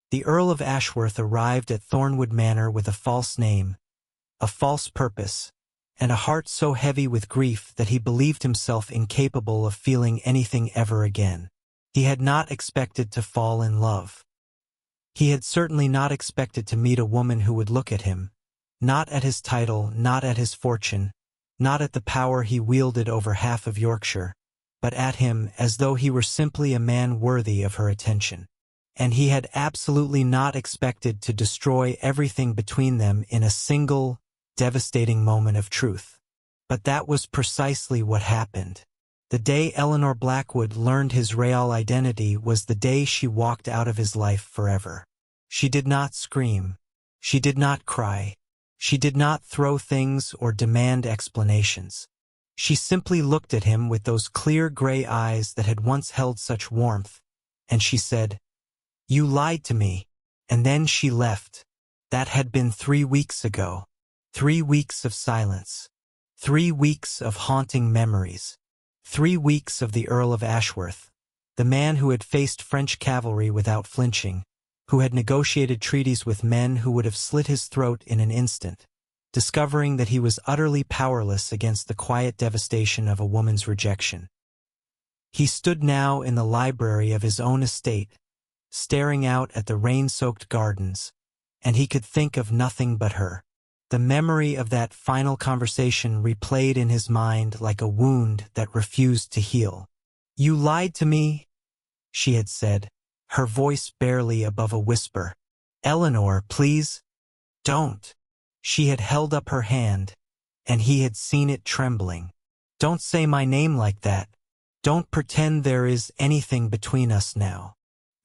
The Earl of Ashworth arrived at Thornwood Manor with a false name, a false purpose, and a heart so heavy with grief that he believed himself incapable of feeling anything ever again. He had not expected to fall in love. He had certainly not expected to meet a woman who would look at him, not at his title, not at his fortune, not at the power he wielded over half of Yorkshire, but at him as though he were simply a man worthy of her attention. And he had absolutely not expected to destroy everything between them in a single, devastating moment of truth. But that was precisely what happened. The day Eleanor Blackwood learned his real identity was the day she walked out of his life forever. She did not scream. She did not cry. She did not throw things or demand explanations. She simply looked at him with those clear gray eyes that had once held such warmth, and she said, "You lied to me," and then she left. That had been 3 weeks ago. 3 weeks of silence. 3 weeks of haunting memories. 3 weeks of the Earl of Ashworth, the man who had faced French cavalry without flinching, who had negotiated treaties with men who would have slit his throat in an instant, discovering that he was utterly powerless against the quiet devastation of a woman's rejection. He stood now in the library of his own estate, staring out at the rain-soaked gardens, and he could think of nothing but her. The memory of that final conversation replayed in his mind like a wound that refused to heal. "You lied to me," she had said, her voice barely above a whisper. "Eleanor, please, don't." She had held up her hand, and he had seen it trembling. "Don't say my name like that. Don't pretend there is anything between us now.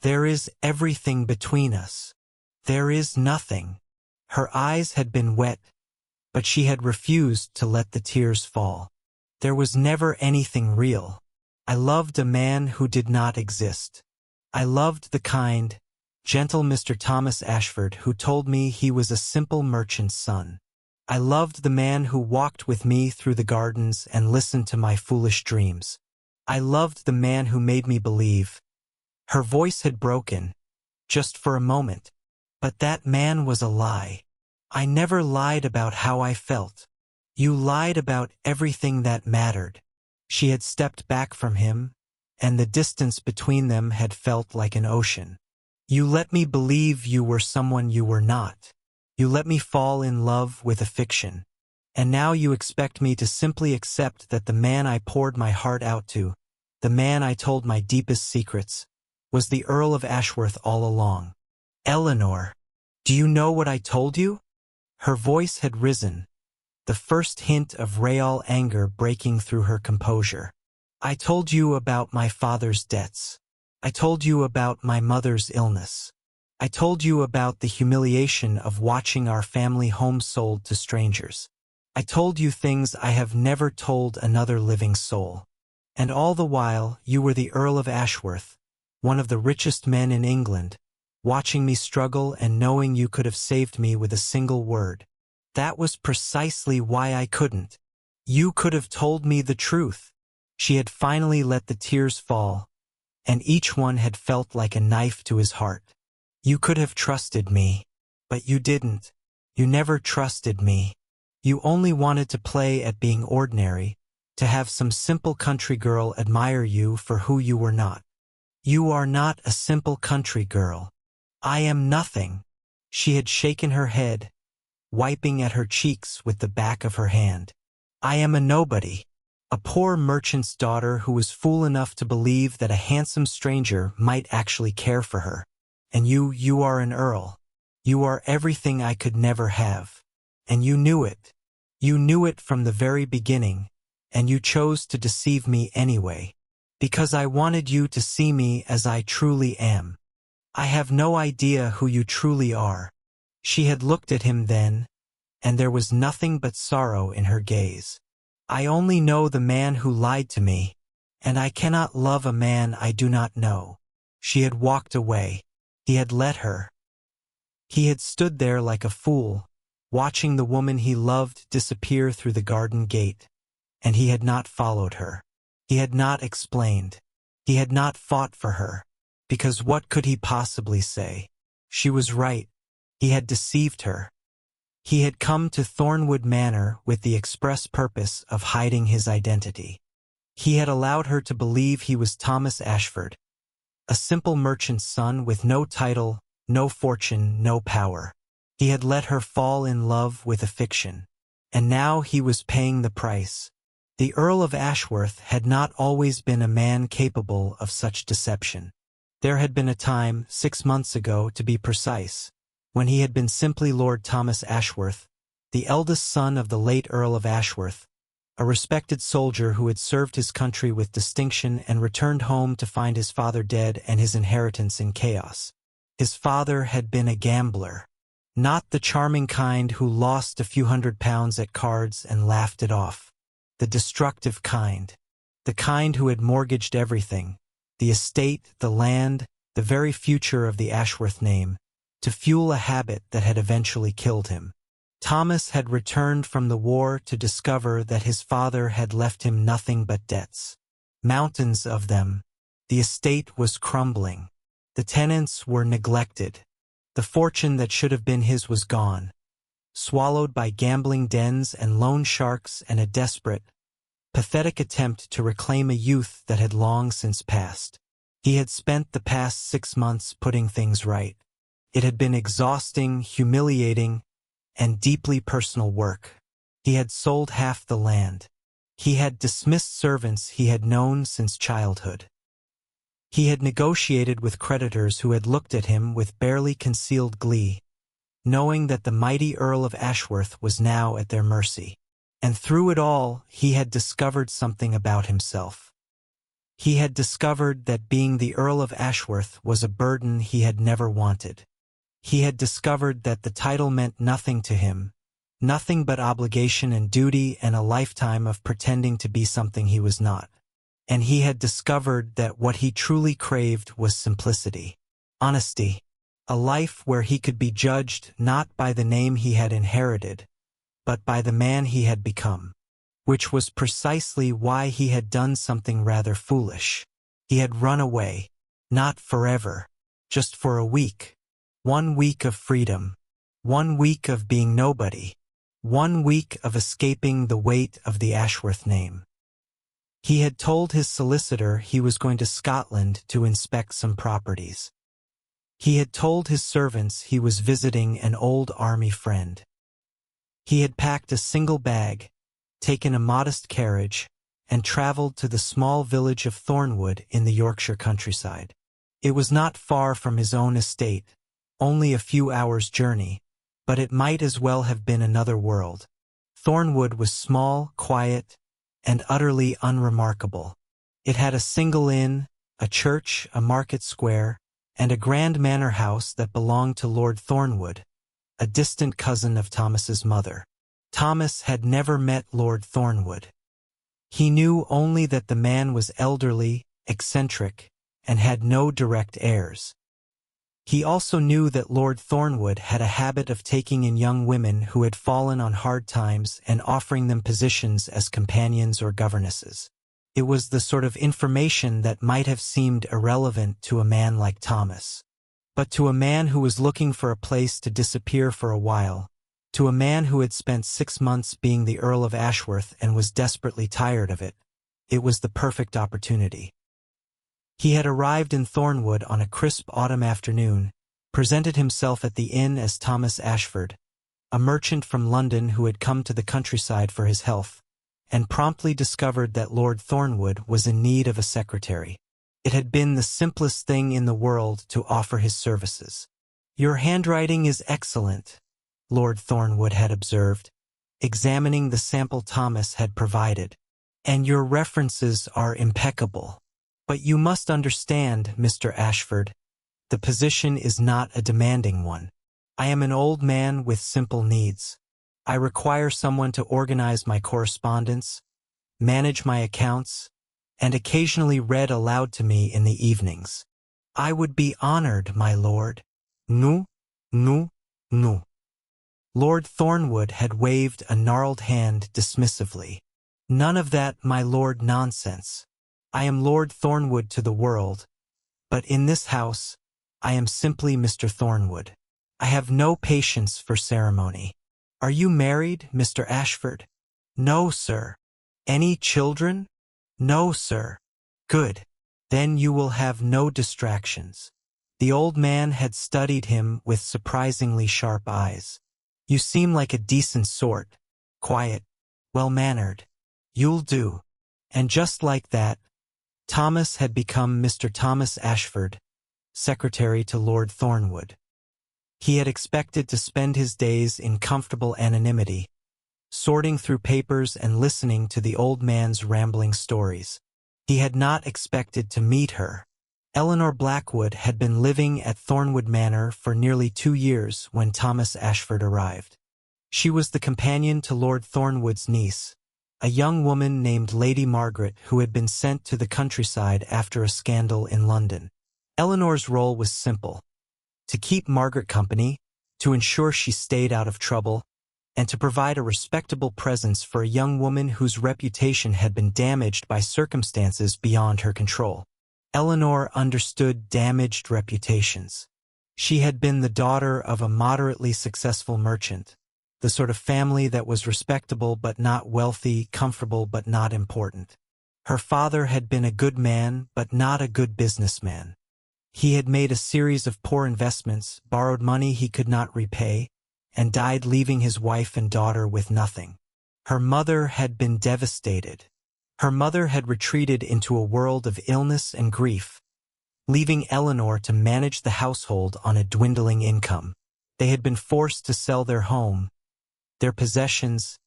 There is everything between us. There is nothing." Her eyes had been wet, but she had refused to let the tears fall. "There was never anything real. I loved a man who did not exist. I loved the kind, gentle Mr. Thomas Ashford who told me he was a simple merchant's son. I loved the man who walked with me through the gardens and listened to my foolish dreams. I loved the man who made me believe." Her voice had broken, just for a moment. "But that man was a lie. I never lied about how I felt. You lied about everything that mattered." She had stepped back from him, and the distance between them had felt like an ocean. "You let me believe you were someone you were not. You let me fall in love with a fiction. And now you expect me to simply accept that the man I poured my heart out to, the man I told my deepest secrets, was the Earl of Ashworth all along. Eleanor, do you know what I told you?" Her voice had risen, the first hint of real anger breaking through her composure. "I told you about my father's debts. I told you about my mother's illness. I told you about the humiliation of watching our family home sold to strangers. I told you things I have never told another living soul. And all the while you were the Earl of Ashworth, one of the richest men in England, watching me struggle and knowing you could have saved me with a single word. That was precisely why I couldn't. You could have told me the truth." She had finally let the tears fall, and each one had felt like a knife to his heart. "You could have trusted me, but you didn't. You never trusted me. You only wanted to play at being ordinary, to have some simple country girl admire you for who you were not. You are not a simple country girl. I am nothing." She had shaken her head, wiping at her cheeks with the back of her hand. "I am a nobody, a poor merchant's daughter who was fool enough to believe that a handsome stranger might actually care for her. And you are an earl. You are everything I could never have. And you knew it. You knew it from the very beginning, and you chose to deceive me anyway, because I wanted you to see me as I truly am. I have no idea who you truly are." She had looked at him then, and there was nothing but sorrow in her gaze. "I only know the man who lied to me, and I cannot love a man I do not know." She had walked away. He had let her. He had stood there like a fool, watching the woman he loved disappear through the garden gate, and he had not followed her. He had not explained. He had not fought for her, because what could he possibly say? She was right. He had deceived her. He had come to Thornwood Manor with the express purpose of hiding his identity. He had allowed her to believe he was Thomas Ashford, a simple merchant's son with no title, no fortune, no power. He had let her fall in love with a fiction. And now he was paying the price. The Earl of Ashworth had not always been a man capable of such deception. There had been a time, 6 months ago to be precise, when he had been simply Lord Thomas Ashworth, the eldest son of the late Earl of Ashworth, a respected soldier who had served his country with distinction and returned home to find his father dead and his inheritance in chaos. His father had been a gambler, not the charming kind who lost a few £100 at cards and laughed it off. The destructive kind. The kind who had mortgaged everything, the estate, the land, the very future of the Ashworth name, to fuel a habit that had eventually killed him. Thomas had returned from the war to discover that his father had left him nothing but debts. Mountains of them. The estate was crumbling. The tenants were neglected. The fortune that should have been his was gone, swallowed by gambling dens and loan sharks and a desperate, pathetic attempt to reclaim a youth that had long since passed. He had spent the past 6 months putting things right. It had been exhausting, humiliating, and deeply personal work. He had sold half the land. He had dismissed servants he had known since childhood. He had negotiated with creditors who had looked at him with barely concealed glee, knowing that the mighty Earl of Ashworth was now at their mercy. And through it all, he had discovered something about himself. He had discovered that being the Earl of Ashworth was a burden he had never wanted. He had discovered that the title meant nothing to him, nothing but obligation and duty and a lifetime of pretending to be something he was not. And he had discovered that what he truly craved was simplicity, honesty, a life where he could be judged not by the name he had inherited, but by the man he had become, which was precisely why he had done something rather foolish. He had run away, not forever, just for a week. 1 week of freedom, 1 week of being nobody, 1 week of escaping the weight of the Ashworth name. He had told his solicitor he was going to Scotland to inspect some properties. He had told his servants he was visiting an old army friend. He had packed a single bag, taken a modest carriage, and traveled to the small village of Thornwood in the Yorkshire countryside. It was not far from his own estate, only a few hours' journey, but it might as well have been another world. Thornwood was small, quiet, and utterly unremarkable. It had a single inn, a church, a market square, and a grand manor house that belonged to Lord Thornwood, a distant cousin of Thomas's mother. Thomas had never met Lord Thornwood. He knew only that the man was elderly, eccentric, and had no direct heirs. He also knew that Lord Thornwood had a habit of taking in young women who had fallen on hard times and offering them positions as companions or governesses. It was the sort of information that might have seemed irrelevant to a man like Thomas. But to a man who was looking for a place to disappear for a while, to a man who had spent 6 months being the Earl of Ashworth and was desperately tired of it, it was the perfect opportunity. He had arrived in Thornwood on a crisp autumn afternoon, presented himself at the inn as Thomas Ashford, a merchant from London who had come to the countryside for his health, and promptly discovered that Lord Thornwood was in need of a secretary. It had been the simplest thing in the world to offer his services. "Your handwriting is excellent," Lord Thornwood had observed, examining the sample Thomas had provided, "and your references are impeccable. But you must understand, Mr. Ashford, the position is not a demanding one. I am an old man with simple needs. I require someone to organize my correspondence, manage my accounts, and occasionally read aloud to me in the evenings. I would be honored, my lord." "No, no, no." Lord Thornwood had waved a gnarled hand dismissively. "None of that, my lord, nonsense. I am Lord Thornwood to the world, but in this house, I am simply Mr. Thornwood. I have no patience for ceremony. Are you married, Mr. Ashford? No, sir. Any children? No, sir. Good. Then you will have no distractions. The old man had studied him with surprisingly sharp eyes. You seem like a decent sort, quiet, well-mannered. You'll do. And just like that, Thomas had become Mr. Thomas Ashford, secretary to Lord Thornwood. He had expected to spend his days in comfortable anonymity, sorting through papers and listening to the old man's rambling stories. He had not expected to meet her. Eleanor Blackwood had been living at Thornwood Manor for nearly 2 years when Thomas Ashford arrived. She was the companion to Lord Thornwood's niece, a young woman named Lady Margaret who had been sent to the countryside after a scandal in London. Eleanor's role was simple: to keep Margaret company, to ensure she stayed out of trouble, and to provide a respectable presence for a young woman whose reputation had been damaged by circumstances beyond her control. Eleanor understood damaged reputations. She had been the daughter of a moderately successful merchant, the sort of family that was respectable but not wealthy, comfortable but not important. Her father had been a good man but not a good businessman. He had made a series of poor investments, borrowed money he could not repay, and died leaving his wife and daughter with nothing. Her mother had been devastated. Her mother had retreated into a world of illness and grief, leaving Eleanor to manage the household on a dwindling income. They had been forced to sell their home, their possessions,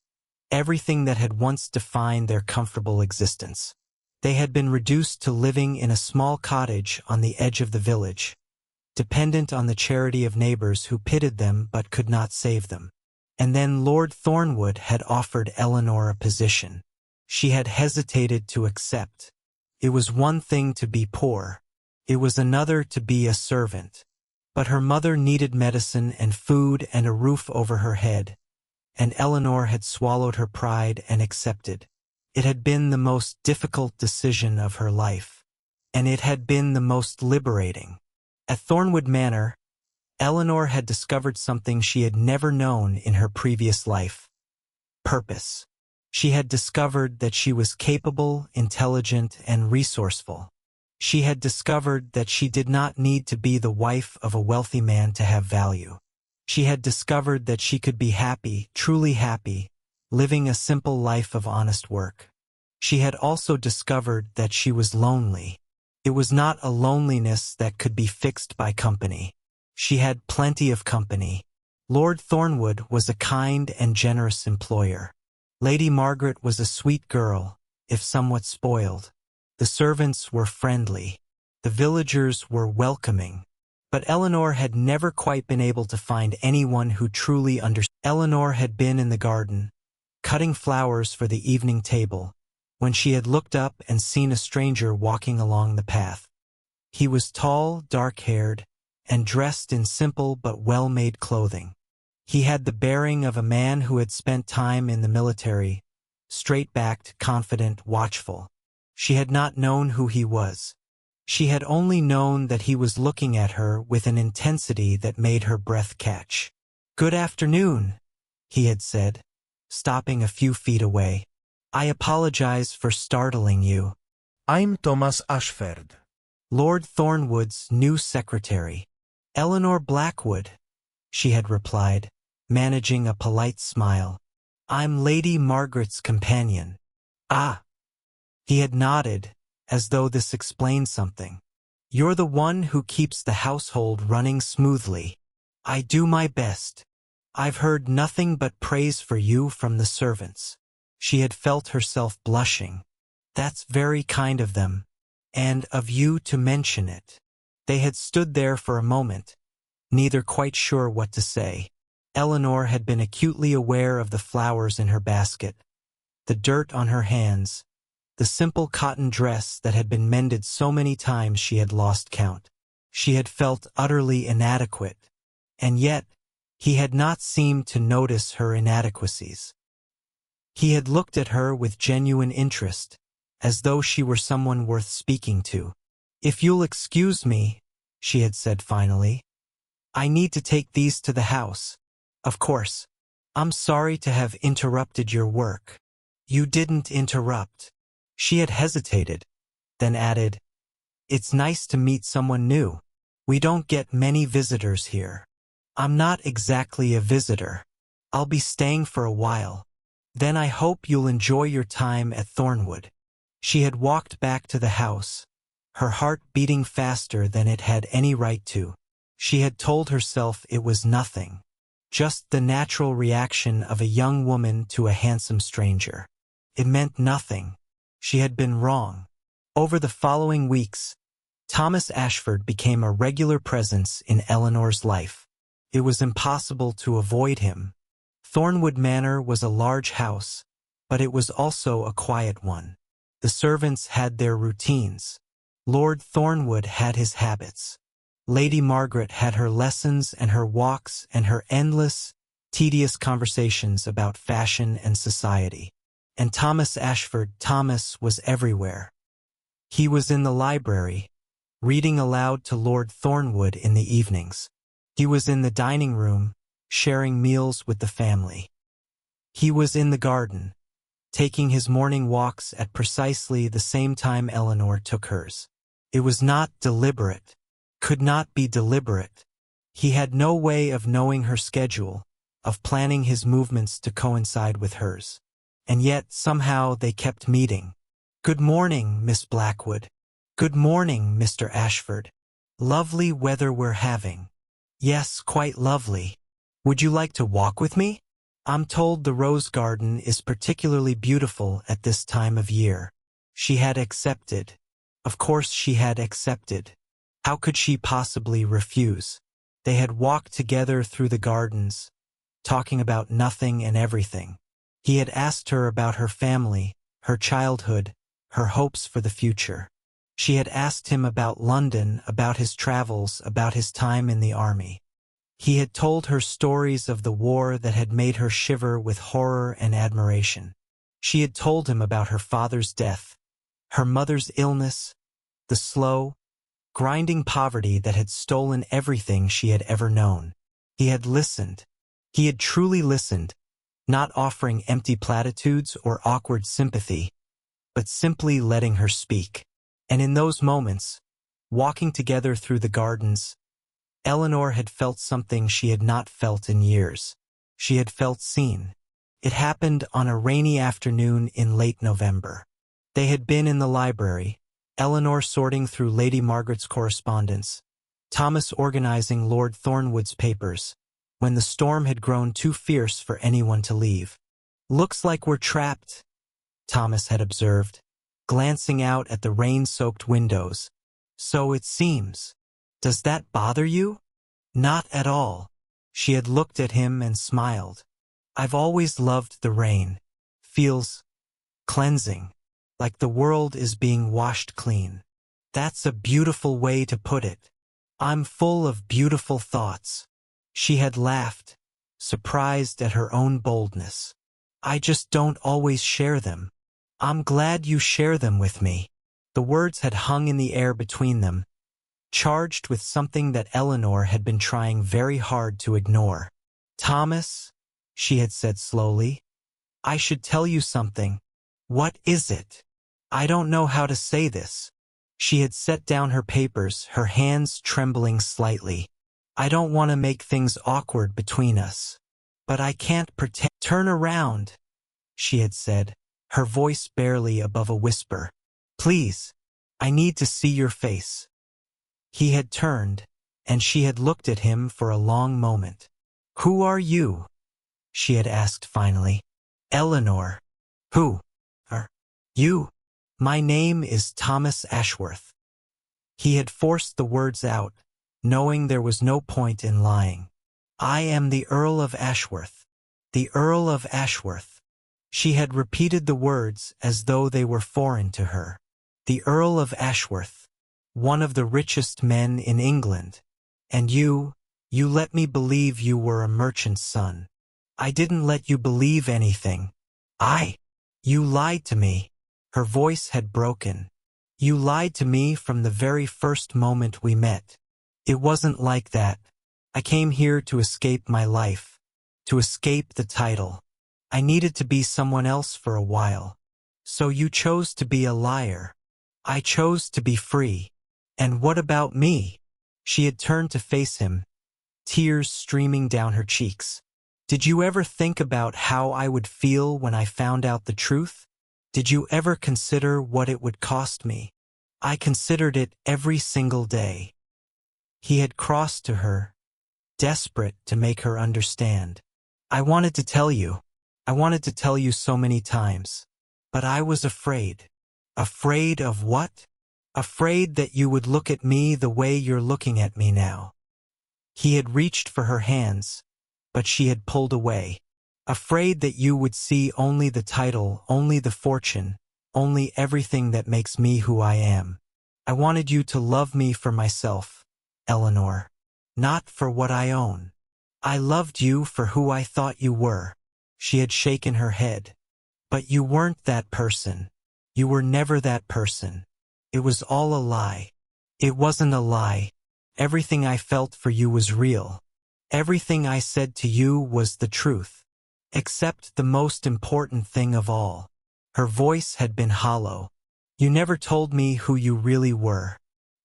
everything that had once defined their comfortable existence. They had been reduced to living in a small cottage on the edge of the village, dependent on the charity of neighbors who pitied them but could not save them. And then Lord Thornwood had offered Eleanor a position she had hesitated to accept. It was one thing to be poor. It was another to be a servant. But her mother needed medicine and food and a roof over her head, and Eleanor had swallowed her pride and accepted. It had been the most difficult decision of her life, and it had been the most liberating. At Thornwood Manor, Eleanor had discovered something she had never known in her previous life: purpose. She had discovered that she was capable, intelligent, and resourceful. She had discovered that she did not need to be the wife of a wealthy man to have value. She had discovered that she could be happy, truly happy, living a simple life of honest work. She had also discovered that she was lonely. It was not a loneliness that could be fixed by company. She had plenty of company. Lord Thornwood was a kind and generous employer. Lady Margaret was a sweet girl, if somewhat spoiled. The servants were friendly. The villagers were welcoming. But Eleanor had never quite been able to find anyone who truly understood. Eleanor had been in the garden, cutting flowers for the evening table, when she had looked up and seen a stranger walking along the path. He was tall, dark-haired, and dressed in simple but well-made clothing. He had the bearing of a man who had spent time in the military, straight-backed, confident, watchful. She had not known who he was. She had only known that he was looking at her with an intensity that made her breath catch. "Good afternoon," he had said, stopping a few feet away. "I apologize for startling you." "I'm Thomas Ashford." Lord Thornwood's new secretary. "Eleanor Blackwood," she had replied, managing a polite smile. "I'm Lady Margaret's companion." "Ah." He had nodded, as though this explained something. "You're the one who keeps the household running smoothly." "I do my best. I've heard nothing but praise for you from the servants." She had felt herself blushing. "That's very kind of them, and of you to mention it." They had stood there for a moment, neither quite sure what to say. Eleanor had been acutely aware of the flowers in her basket, the dirt on her hands, the simple cotton dress that had been mended so many times she had lost count. She had felt utterly inadequate, and yet he had not seemed to notice her inadequacies. He had looked at her with genuine interest, as though she were someone worth speaking to. "If you'll excuse me," she had said finally. I need to take these to the house. Of course. I'm sorry to have interrupted your work. You didn't interrupt. She had hesitated, then added, It's nice to meet someone new. We don't get many visitors here. I'm not exactly a visitor. I'll be staying for a while. Then I hope you'll enjoy your time at Thornwood. She had walked back to the house, her heart beating faster than it had any right to. She had told herself it was nothing, just the natural reaction of a young woman to a handsome stranger. It meant nothing. She had been wrong. Over the following weeks, Thomas Ashford became a regular presence in Eleanor's life. It was impossible to avoid him. Thornwood Manor was a large house, but it was also a quiet one. The servants had their routines. Lord Thornwood had his habits. Lady Margaret had her lessons and her walks and her endless, tedious conversations about fashion and society. And Thomas Ashford, Thomas, was everywhere. He was in the library, reading aloud to Lord Thornwood in the evenings. He was in the dining room, sharing meals with the family. He was in the garden, taking his morning walks at precisely the same time Eleanor took hers. It was not deliberate, could not be deliberate. He had no way of knowing her schedule, of planning his movements to coincide with hers. And yet, somehow, they kept meeting. Good morning, Miss Blackwood. Good morning, Mr. Ashford. Lovely weather we're having. Yes, quite lovely. Would you like to walk with me? I'm told the rose garden is particularly beautiful at this time of year. She had accepted. Of course she had accepted. How could she possibly refuse? They had walked together through the gardens, talking about nothing and everything. He had asked her about her family, her childhood, her hopes for the future. She had asked him about London, about his travels, about his time in the army. He had told her stories of the war that had made her shiver with horror and admiration. She had told him about her father's death, her mother's illness, the slow, grinding poverty that had stolen everything she had ever known. He had listened. He had truly listened, not offering empty platitudes or awkward sympathy, but simply letting her speak. And in those moments, walking together through the gardens, Eleanor had felt something she had not felt in years. She had felt seen. It happened on a rainy afternoon in late November. They had been in the library, Eleanor sorting through Lady Margaret's correspondence, Thomas organizing Lord Thornwood's papers, when the storm had grown too fierce for anyone to leave. Looks like we're trapped, Thomas had observed, glancing out at the rain-soaked windows. So it seems. Does that bother you? Not at all. She had looked at him and smiled. I've always loved the rain. Feels cleansing, like the world is being washed clean. That's a beautiful way to put it. I'm full of beautiful thoughts. She had laughed, surprised at her own boldness. I just don't always share them. I'm glad you share them with me. The words had hung in the air between them, charged with something that Eleanor had been trying very hard to ignore. Thomas, she had said slowly, I should tell you something. What is it? I don't know how to say this. She had set down her papers, her hands trembling slightly. I don't want to make things awkward between us. But I can't pretend. Turn around, she had said, her voice barely above a whisper. Please, I need to see your face. He had turned, and she had looked at him for a long moment. Who are you? She had asked finally. Eleanor. Who are you? My name is Thomas Ashworth. He had forced the words out, knowing there was no point in lying. I am the Earl of Ashworth. The Earl of Ashworth. She had repeated the words as though they were foreign to her. The Earl of Ashworth, one of the richest men in England. And you let me believe you were a merchant's son. I didn't let you believe anything. You lied to me. Her voice had broken. You lied to me from the very first moment we met. It wasn't like that. I came here to escape my life, to escape the title. I needed to be someone else for a while. So you chose to be a liar. I chose to be free. And what about me? She had turned to face him, tears streaming down her cheeks. Did you ever think about how I would feel when I found out the truth? Did you ever consider what it would cost me? I considered it every single day. He had crossed to her, desperate to make her understand. I wanted to tell you. I wanted to tell you so many times. But I was afraid. Afraid of what? Afraid that you would look at me the way you're looking at me now. He had reached for her hands, but she had pulled away. Afraid that you would see only the title, only the fortune, only everything that makes me who I am. I wanted you to love me for myself, Eleanor, not for what I own. I loved you for who I thought you were. She had shaken her head. But you weren't that person. You were never that person. It was all a lie. It wasn't a lie. Everything I felt for you was real. Everything I said to you was the truth. Except the most important thing of all. Her voice had been hollow. You never told me who you really were.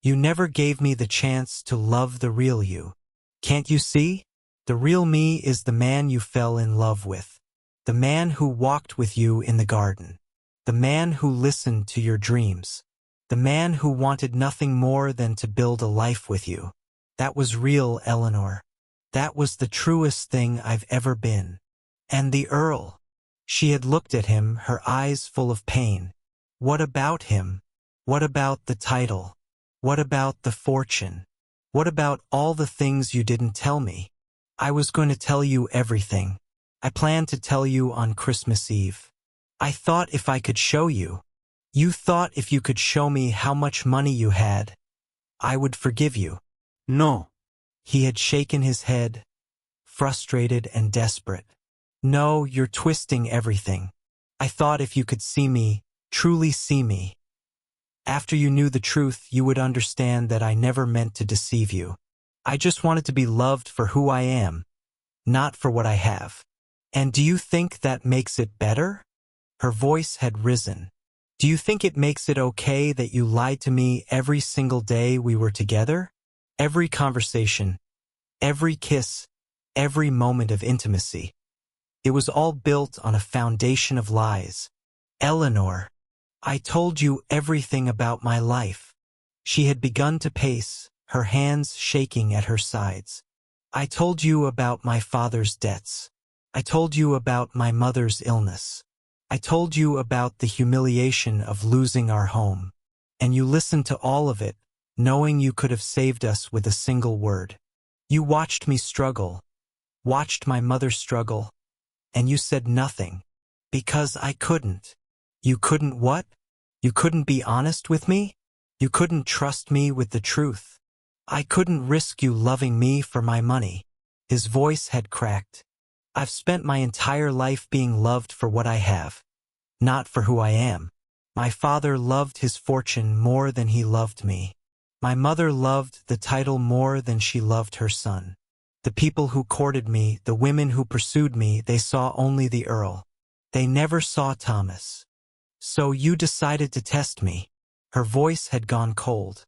You never gave me the chance to love the real you. Can't you see? The real me is the man you fell in love with. The man who walked with you in the garden. The man who listened to your dreams. The man who wanted nothing more than to build a life with you. That was real, Eleanor. That was the truest thing I've ever been. And the Earl. She had looked at him, her eyes full of pain. What about him? What about the title? What about the fortune? What about all the things you didn't tell me? I was going to tell you everything. I planned to tell you on Christmas Eve. I thought if I could show you. You thought if you could show me how much money you had, I would forgive you. No. He had shaken his head, frustrated and desperate. No, you're twisting everything. I thought if you could see me, truly see me. After you knew the truth, you would understand that I never meant to deceive you. I just wanted to be loved for who I am, not for what I have. And do you think that makes it better? Her voice had risen. Do you think it makes it okay that you lied to me every single day we were together? Every conversation, every kiss, every moment of intimacy. It was all built on a foundation of lies. Eleanor, I told you everything about my life. She had begun to pace, her hands shaking at her sides. I told you about my father's debts. I told you about my mother's illness. I told you about the humiliation of losing our home. And you listened to all of it, knowing you could have saved us with a single word. You watched me struggle, watched my mother struggle, and you said nothing. Because I couldn't. You couldn't what? You couldn't be honest with me? You couldn't trust me with the truth. I couldn't risk you loving me for my money. His voice had cracked. I've spent my entire life being loved for what I have, not for who I am. My father loved his fortune more than he loved me. My mother loved the title more than she loved her son. The people who courted me, the women who pursued me, they saw only the Earl. They never saw Thomas. So you decided to test me. Her voice had gone cold.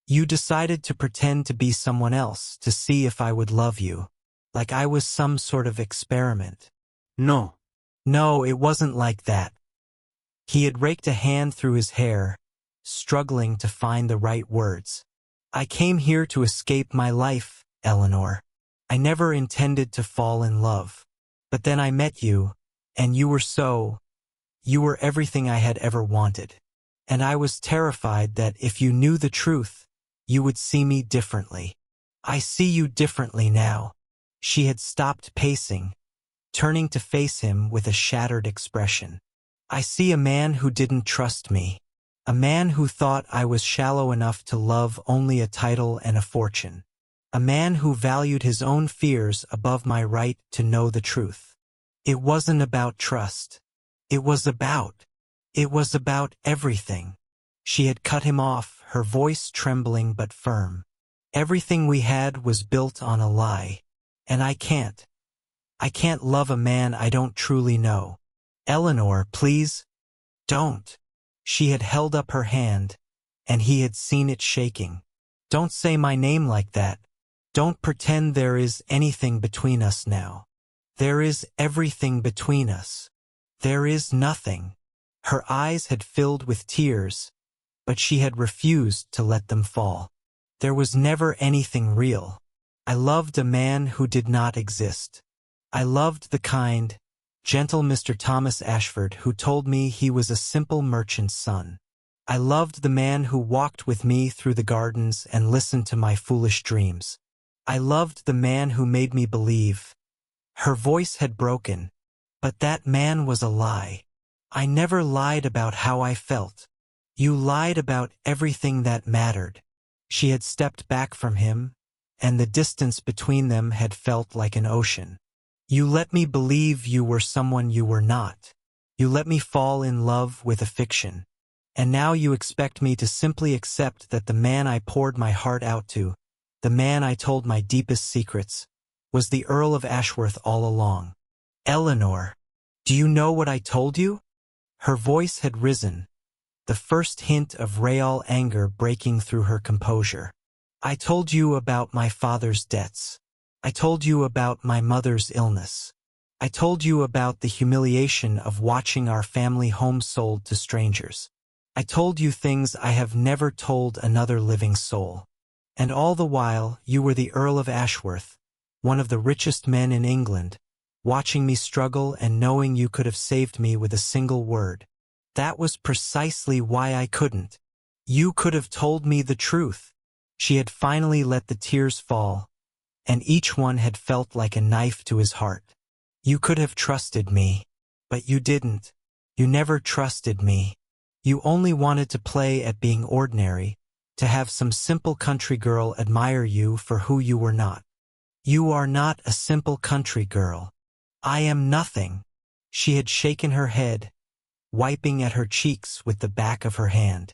You decided to pretend to be someone else, to see if I would love you. Like I was some sort of experiment. No. No, it wasn't like that. He had raked a hand through his hair, struggling to find the right words. I came here to escape my life, Eleanor. I never intended to fall in love. But then I met you, and you were everything I had ever wanted. And I was terrified that if you knew the truth, you would see me differently. I see you differently now. She had stopped pacing, turning to face him with a shattered expression. I see a man who didn't trust me. A man who thought I was shallow enough to love only a title and a fortune. A man who valued his own fears above my right to know the truth. It wasn't about trust. It was about everything. She had cut him off, her voice trembling but firm. Everything we had was built on a lie. And I can't love a man I don't truly know. Eleanor, please, don't. She had held up her hand, and he had seen it shaking. Don't say my name like that. Don't pretend there is anything between us now. There is everything between us. There is nothing. Her eyes had filled with tears, but she had refused to let them fall. There was never anything real. I loved a man who did not exist. I loved the kind, gentle Mr. Thomas Ashford who told me he was a simple merchant's son. I loved the man who walked with me through the gardens and listened to my foolish dreams. I loved the man who made me believe. Her voice had broken, but that man was a lie. I never lied about how I felt. You lied about everything that mattered. She had stepped back from him, and the distance between them had felt like an ocean. You let me believe you were someone you were not. You let me fall in love with a fiction. And now you expect me to simply accept that the man I poured my heart out to, the man I told my deepest secrets, was the Earl of Ashworth all along. Eleanor, do you know what I told you? Her voice had risen, the first hint of real anger breaking through her composure. I told you about my father's debts. I told you about my mother's illness. I told you about the humiliation of watching our family home sold to strangers. I told you things I have never told another living soul. And all the while, you were the Earl of Ashworth, one of the richest men in England, watching me struggle and knowing you could have saved me with a single word. That was precisely why I couldn't. You could have told me the truth. She had finally let the tears fall, and each one had felt like a knife to his heart. You could have trusted me, but you didn't. You never trusted me. You only wanted to play at being ordinary, to have some simple country girl admire you for who you were not. You are not a simple country girl. I am nothing. She had shaken her head, wiping at her cheeks with the back of her hand.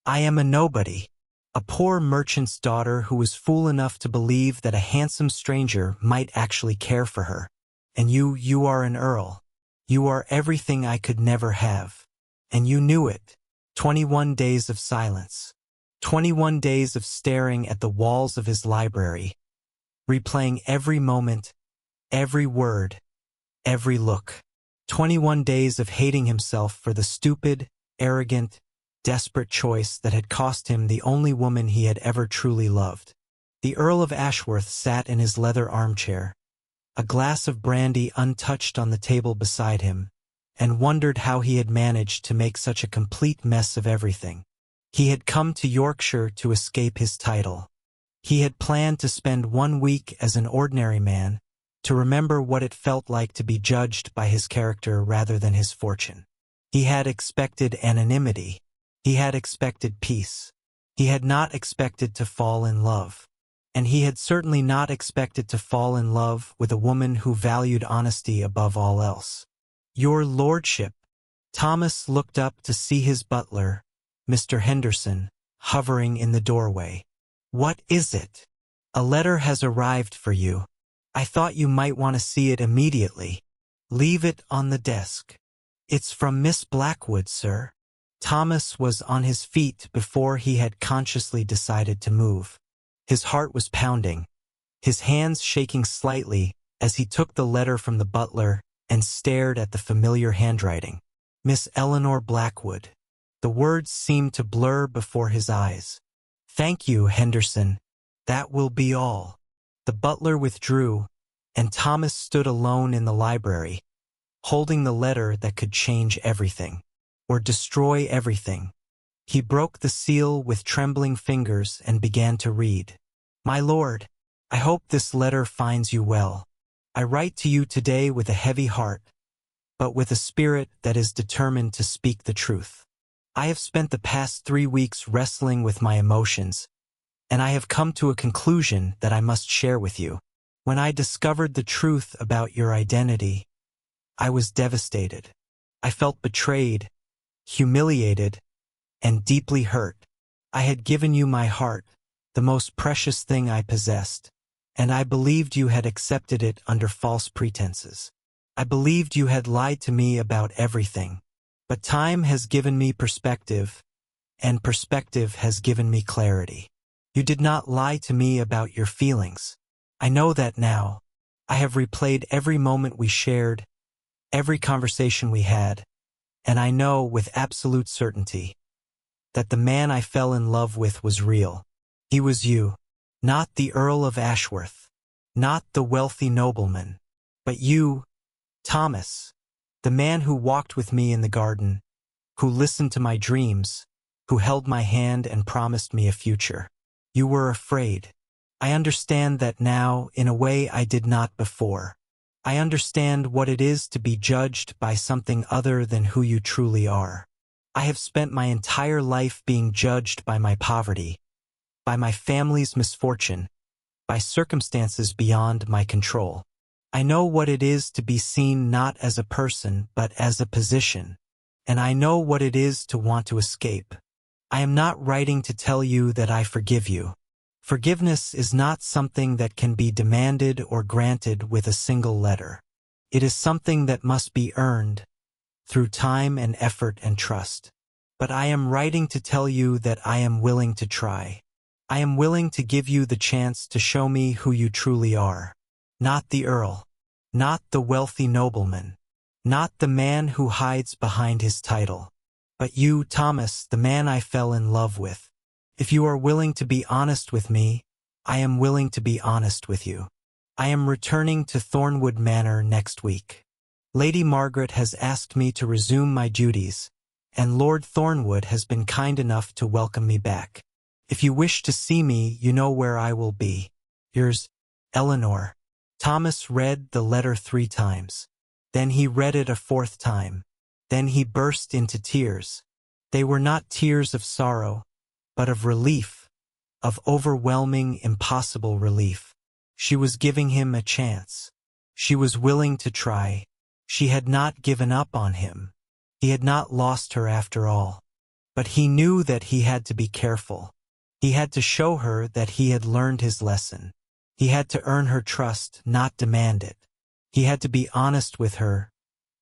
I am a nobody, a poor merchant's daughter who was fool enough to believe that a handsome stranger might actually care for her. And you are an earl. You are everything I could never have. And you knew it. 21 days of silence. 21 days of staring at the walls of his library, replaying every moment, every word, every look. 21 days of hating himself for the stupid, arrogant, desperate choice that had cost him the only woman he had ever truly loved. The Earl of Ashworth sat in his leather armchair, a glass of brandy untouched on the table beside him, and wondered how he had managed to make such a complete mess of everything. He had come to Yorkshire to escape his title. He had planned to spend 1 week as an ordinary man, to remember what it felt like to be judged by his character rather than his fortune. He had expected anonymity. He had expected peace. He had not expected to fall in love. And he had certainly not expected to fall in love with a woman who valued honesty above all else. Your lordship. Thomas looked up to see his butler, Mr. Henderson, hovering in the doorway. What is it? A letter has arrived for you. I thought you might want to see it immediately. Leave it on the desk. It's from Miss Blackwood, sir. Thomas was on his feet before he had consciously decided to move. His heart was pounding, his hands shaking slightly as he took the letter from the butler and stared at the familiar handwriting. Miss Eleanor Blackwood. The words seemed to blur before his eyes. Thank you, Henderson. That will be all. The butler withdrew, and Thomas stood alone in the library, holding the letter that could change everything, or destroy everything. He broke the seal with trembling fingers and began to read. My lord, I hope this letter finds you well. I write to you today with a heavy heart, but with a spirit that is determined to speak the truth. I have spent the past 3 weeks wrestling with my emotions, and I have come to a conclusion that I must share with you. When I discovered the truth about your identity, I was devastated. I felt betrayed, humiliated, and deeply hurt. I had given you my heart, the most precious thing I possessed, and I believed you had accepted it under false pretenses. I believed you had lied to me about everything. But time has given me perspective, and perspective has given me clarity. You did not lie to me about your feelings. I know that now. I have replayed every moment we shared, every conversation we had, and I know with absolute certainty that the man I fell in love with was real. He was you, not the Earl of Ashworth, not the wealthy nobleman, but you, Thomas, the man who walked with me in the garden, who listened to my dreams, who held my hand and promised me a future. You were afraid. I understand that now in a way I did not before. I understand what it is to be judged by something other than who you truly are. I have spent my entire life being judged by my poverty, by my family's misfortune, by circumstances beyond my control. I know what it is to be seen not as a person but as a position, and I know what it is to want to escape. I am not writing to tell you that I forgive you. Forgiveness is not something that can be demanded or granted with a single letter. It is something that must be earned through time and effort and trust. But I am writing to tell you that I am willing to try. I am willing to give you the chance to show me who you truly are. Not the Earl, not the wealthy nobleman, not the man who hides behind his title, but you, Thomas, the man I fell in love with. If you are willing to be honest with me, I am willing to be honest with you. I am returning to Thornwood Manor next week. Lady Margaret has asked me to resume my duties, and Lord Thornwood has been kind enough to welcome me back. If you wish to see me, you know where I will be. Yours, Eleanor. Thomas read the letter 3 times. Then he read it a 4th time. Then he burst into tears. They were not tears of sorrow, but of relief, of overwhelming, impossible relief. She was giving him a chance. She was willing to try. She had not given up on him. He had not lost her after all. But he knew that he had to be careful. He had to show her that he had learned his lesson. He had to earn her trust, not demand it. He had to be honest with her,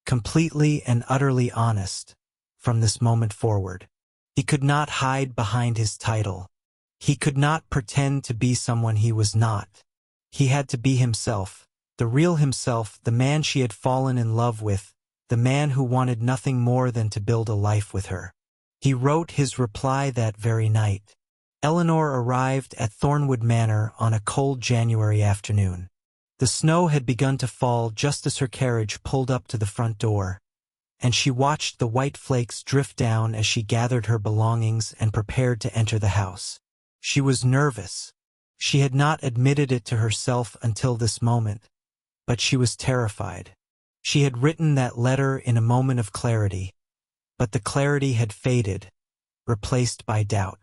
completely and utterly honest, from this moment forward. He could not hide behind his title. He could not pretend to be someone he was not. He had to be himself, the real himself, the man she had fallen in love with, the man who wanted nothing more than to build a life with her. He wrote his reply that very night. Eleanor arrived at Thornwood Manor on a cold January afternoon. The snow had begun to fall just as her carriage pulled up to the front door, and she watched the white flakes drift down as she gathered her belongings and prepared to enter the house. She was nervous. She had not admitted it to herself until this moment, but she was terrified. She had written that letter in a moment of clarity, but the clarity had faded, replaced by doubt.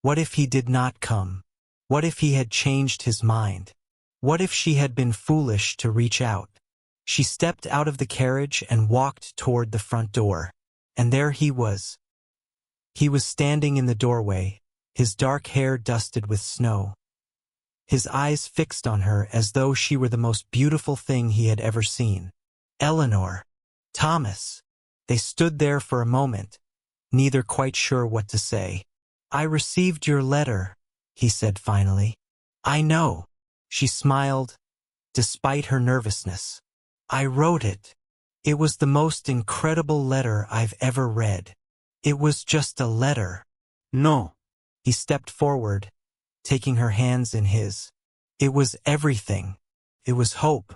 What if he did not come? What if he had changed his mind? What if she had been foolish to reach out? She stepped out of the carriage and walked toward the front door, and there he was. He was standing in the doorway, his dark hair dusted with snow, his eyes fixed on her as though she were the most beautiful thing he had ever seen. Eleanor. Thomas. They stood there for a moment, neither quite sure what to say. I received your letter, he said finally. I know. She smiled, despite her nervousness. I wrote it. It was the most incredible letter I've ever read. It was just a letter. No. He stepped forward, taking her hands in his. It was everything. It was hope.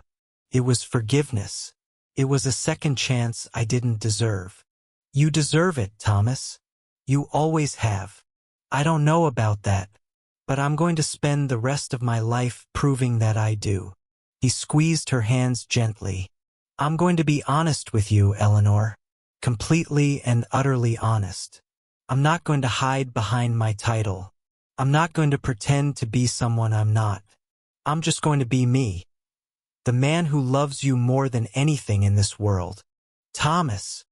It was forgiveness. It was a second chance I didn't deserve. You deserve it, Thomas. You always have. I don't know about that, but I'm going to spend the rest of my life proving that I do. He squeezed her hands gently. I'm going to be honest with you, Eleanor. Completely and utterly honest. I'm not going to hide behind my title. I'm not going to pretend to be someone I'm not. I'm just going to be me. The man who loves you more than anything in this world. Thomas,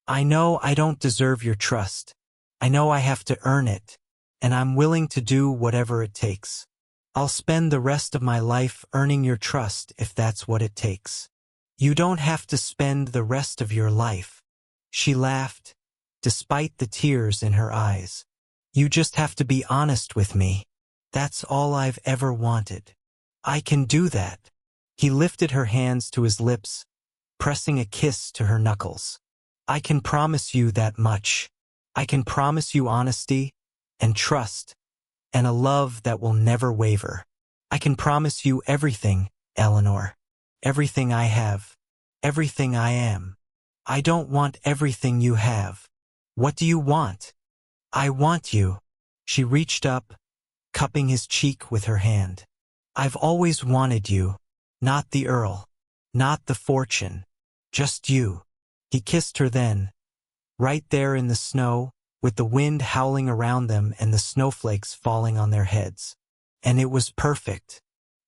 I know I don't deserve your trust. I know I have to earn it. and I'm willing to do whatever it takes. I'll spend the rest of my life earning your trust if that's what it takes. You don't have to spend the rest of your life. She laughed, despite the tears in her eyes. You just have to be honest with me. That's all I've ever wanted. I can do that. He lifted her hands to his lips, pressing a kiss to her knuckles. I can promise you that much. I can promise you honesty and trust and a love that will never waver. I can promise you everything, Eleanor. Everything I have. Everything I am. I don't want everything you have. What do you want? I want you. She reached up, cupping his cheek with her hand. I've always wanted you. Not the Earl. Not the fortune. Just you. He kissed her then, right there in the snow, with the wind howling around them and the snowflakes falling on their heads. And it was perfect.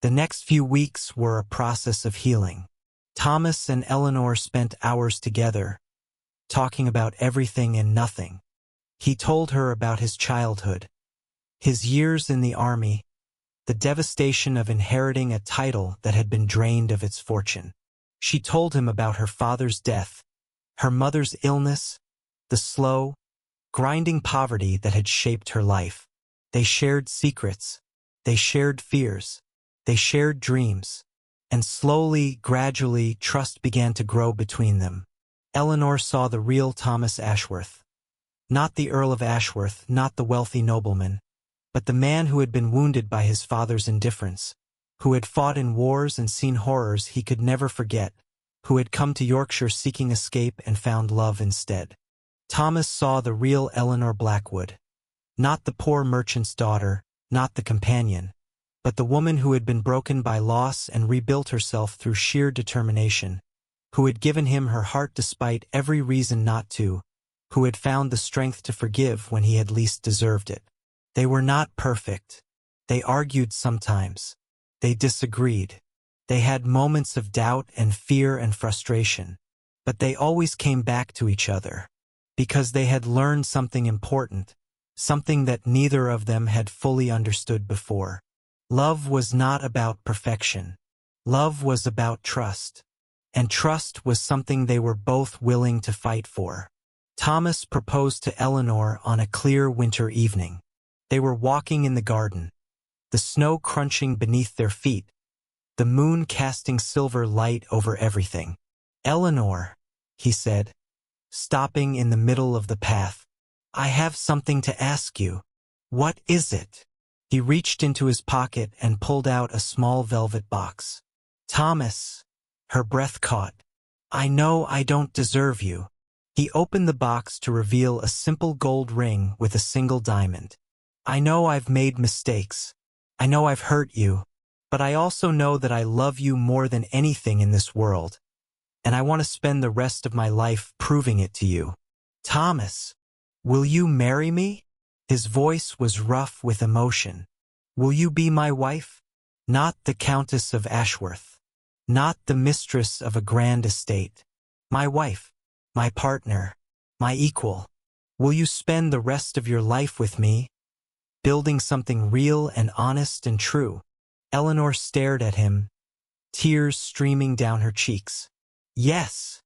The next few weeks were a process of healing. Thomas and Eleanor spent hours together, talking about everything and nothing. He told her about his childhood, his years in the army, the devastation of inheriting a title that had been drained of its fortune. She told him about her father's death, her mother's illness, the slow, grinding poverty that had shaped her life. They shared secrets, they shared fears, they shared dreams, and slowly, gradually, trust began to grow between them. Eleanor saw the real Thomas Ashworth. Not the Earl of Ashworth, not the wealthy nobleman, but the man who had been wounded by his father's indifference, who had fought in wars and seen horrors he could never forget, who had come to Yorkshire seeking escape and found love instead. Thomas saw the real Eleanor Blackwood, not the poor merchant's daughter, not the companion, but the woman who had been broken by loss and rebuilt herself through sheer determination, who had given him her heart despite every reason not to, who had found the strength to forgive when he had least deserved it. They were not perfect. They argued sometimes. They disagreed. They had moments of doubt and fear and frustration. But they always came back to each other, because they had learned something important, something that neither of them had fully understood before. Love was not about perfection. Love was about trust. And trust was something they were both willing to fight for. Thomas proposed to Eleanor on a clear winter evening. They were walking in the garden, the snow crunching beneath their feet, the moon casting silver light over everything. Eleanor, he said, stopping in the middle of the path, I have something to ask you. What is it? He reached into his pocket and pulled out a small velvet box. Thomas, her breath caught. I know I don't deserve you. He opened the box to reveal a simple gold ring with a single diamond. I know I've made mistakes. I know I've hurt you. But I also know that I love you more than anything in this world. And I want to spend the rest of my life proving it to you. Thomas, will you marry me? His voice was rough with emotion. Will you be my wife? Not the Countess of Ashworth. Not the mistress of a grand estate. My wife. My partner, my equal. Will you spend the rest of your life with me, building something real and honest and true? Eleanor stared at him, tears streaming down her cheeks. Yes,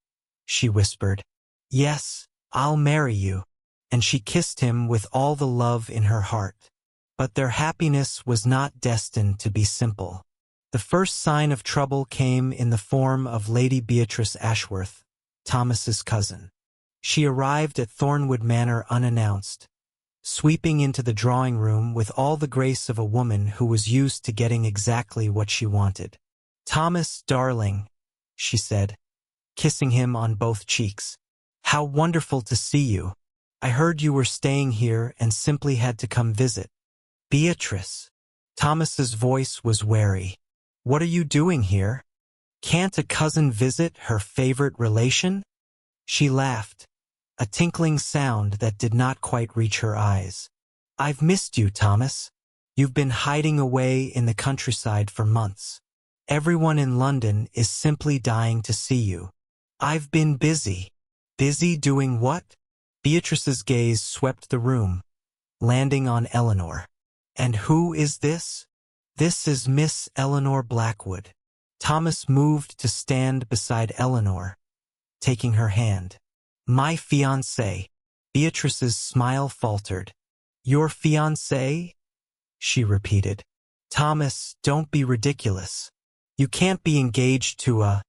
she whispered. Yes, I'll marry you. And she kissed him with all the love in her heart. But their happiness was not destined to be simple. The first sign of trouble came in the form of Lady Beatrice Ashworth, Thomas's cousin. She arrived at Thornwood Manor unannounced, sweeping into the drawing room with all the grace of a woman who was used to getting exactly what she wanted. Thomas, darling, she said, kissing him on both cheeks. How wonderful to see you. I heard you were staying here and simply had to come visit. Beatrice. Thomas's voice was wary. What are you doing here? Can't a cousin visit her favorite relation? She laughed, a tinkling sound that did not quite reach her eyes. I've missed you, Thomas. You've been hiding away in the countryside for months. Everyone in London is simply dying to see you. I've been busy. Busy doing what? Beatrice's gaze swept the room, landing on Eleanor. "And who is this?" "This is Miss Eleanor Blackwood." Thomas moved to stand beside Eleanor, taking her hand. "My fiancé." Beatrice's smile faltered. "Your fiancé?" she repeated. "Thomas, don't be ridiculous. You can't be engaged to a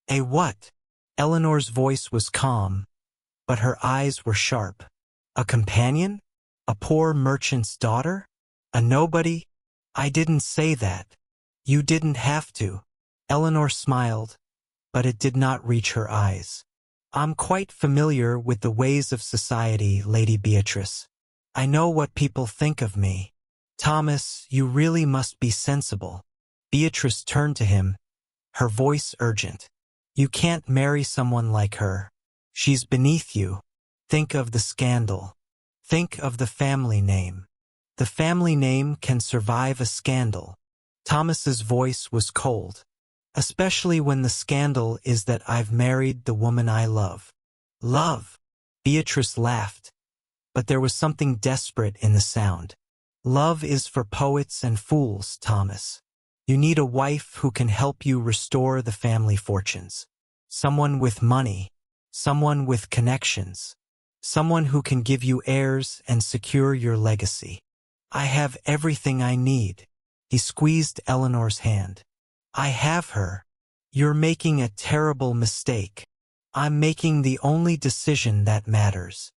what?" Eleanor's voice was calm, but her eyes were sharp. "A companion? A poor merchant's daughter? A nobody?" "I didn't say that. You didn't have to." Eleanor smiled, but it did not reach her eyes. "I'm quite familiar with the ways of society, Lady Beatrice. I know what people think of me." "Thomas, you really must be sensible." Beatrice turned to him, her voice urgent. "You can't marry someone like her. She's beneath you. Think of the scandal. Think of the family name. The family name can survive a scandal." Thomas's voice was cold. "Especially when the scandal is that I've married the woman I love." "Love?" Beatrice laughed, but there was something desperate in the sound. "Love is for poets and fools, Thomas. You need a wife who can help you restore the family fortunes. Someone with money, someone with connections, someone who can give you heirs and secure your legacy." "I have everything I need." He squeezed Eleanor's hand. "I have her. You're making a terrible mistake. I'm making the only decision that matters."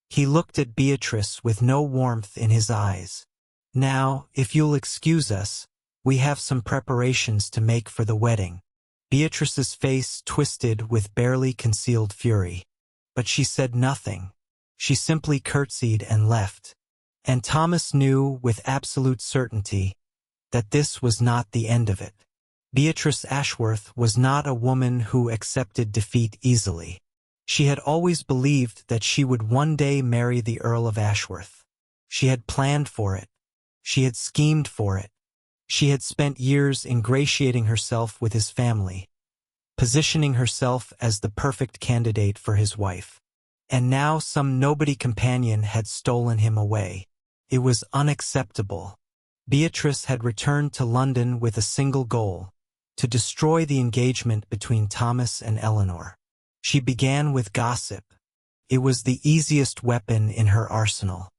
He looked at Beatrice with no warmth in his eyes. "Now, if you'll excuse us, we have some preparations to make for the wedding." Beatrice's face twisted with barely concealed fury, but she said nothing. She simply curtsied and left. And Thomas knew with absolute certainty that this was not the end of it. Beatrice Ashworth was not a woman who accepted defeat easily. She had always believed that she would one day marry the Earl of Ashworth. She had planned for it. She had schemed for it. She had spent years ingratiating herself with his family, positioning herself as the perfect candidate for his wife. And now some nobody companion had stolen him away. It was unacceptable. Beatrice had returned to London with a single goal: to destroy the engagement between Thomas and Eleanor. She began with gossip. It was the easiest weapon in her arsenal.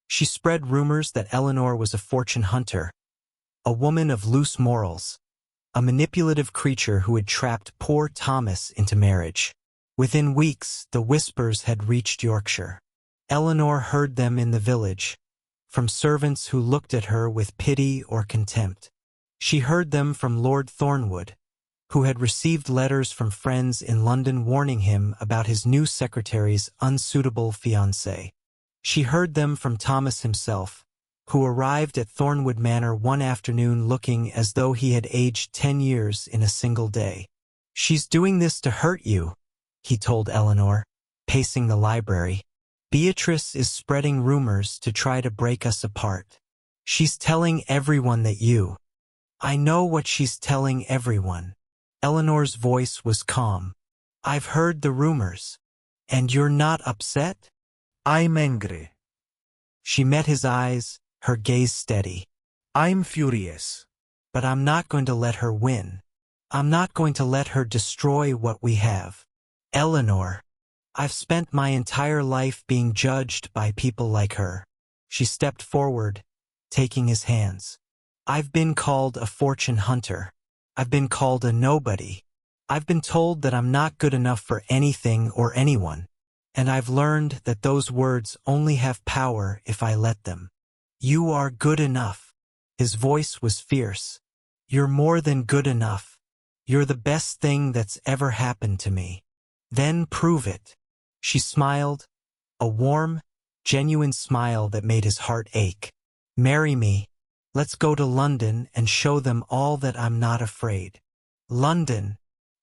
She spread rumors that Eleanor was a fortune hunter, a woman of loose morals, a manipulative creature who had trapped poor Thomas into marriage. Within weeks, the whispers had reached Yorkshire. Eleanor heard them in the village, from servants who looked at her with pity or contempt. She heard them from Lord Thornwood, who had received letters from friends in London warning him about his new secretary's unsuitable fiancée. She heard them from Thomas himself, who arrived at Thornwood Manor one afternoon looking as though he had aged 10 years in a single day. "She's doing this to hurt you," he told Eleanor, pacing the library. "Beatrice is spreading rumors to try to break us apart. She's telling everyone that you—" "I know what she's telling everyone." Eleanor's voice was calm. "I've heard the rumors. And you're not upset?" I'm angry. She met his eyes, her gaze steady. I'm furious. "But I'm not going to let her win. I'm not going to let her destroy what we have. Eleanor, I've spent my entire life being judged by people like her." She stepped forward, taking his hands. "I've been called a fortune hunter. I've been called a nobody. I've been told that I'm not good enough for anything or anyone. And I've learned that those words only have power if I let them. You are good enough." His voice was fierce. "You're more than good enough. You're the best thing that's ever happened to me. Then prove it." She smiled, a warm, genuine smile that made his heart ache. "Marry me. Let's go to London and show them all that I'm not afraid." "London.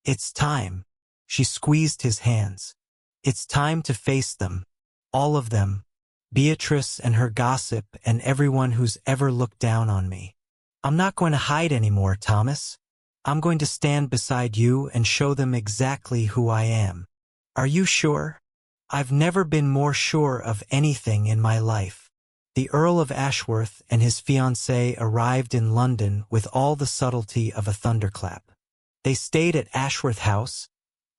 It's time." She squeezed his hands. "It's time to face them. All of them. Beatrice and her gossip and everyone who's ever looked down on me. I'm not going to hide anymore, Thomas. I'm going to stand beside you and show them exactly who I am." "Are you sure?" "I've never been more sure of anything in my life." The Earl of Ashworth and his fiancée arrived in London with all the subtlety of a thunderclap. They stayed at Ashworth House,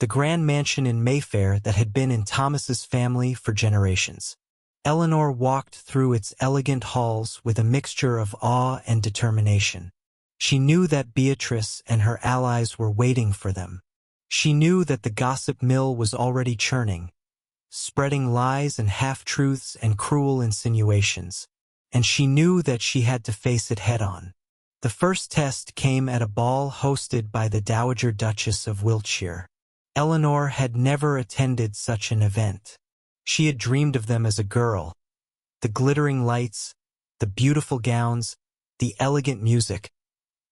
the grand mansion in Mayfair that had been in Thomas's family for generations. Eleanor walked through its elegant halls with a mixture of awe and determination. She knew that Beatrice and her allies were waiting for them. She knew that the gossip mill was already churning, spreading lies and half-truths and cruel insinuations, and she knew that she had to face it head-on. The first test came at a ball hosted by the Dowager Duchess of Wiltshire. Eleanor had never attended such an event. She had dreamed of them as a girl. The glittering lights, the beautiful gowns, the elegant music,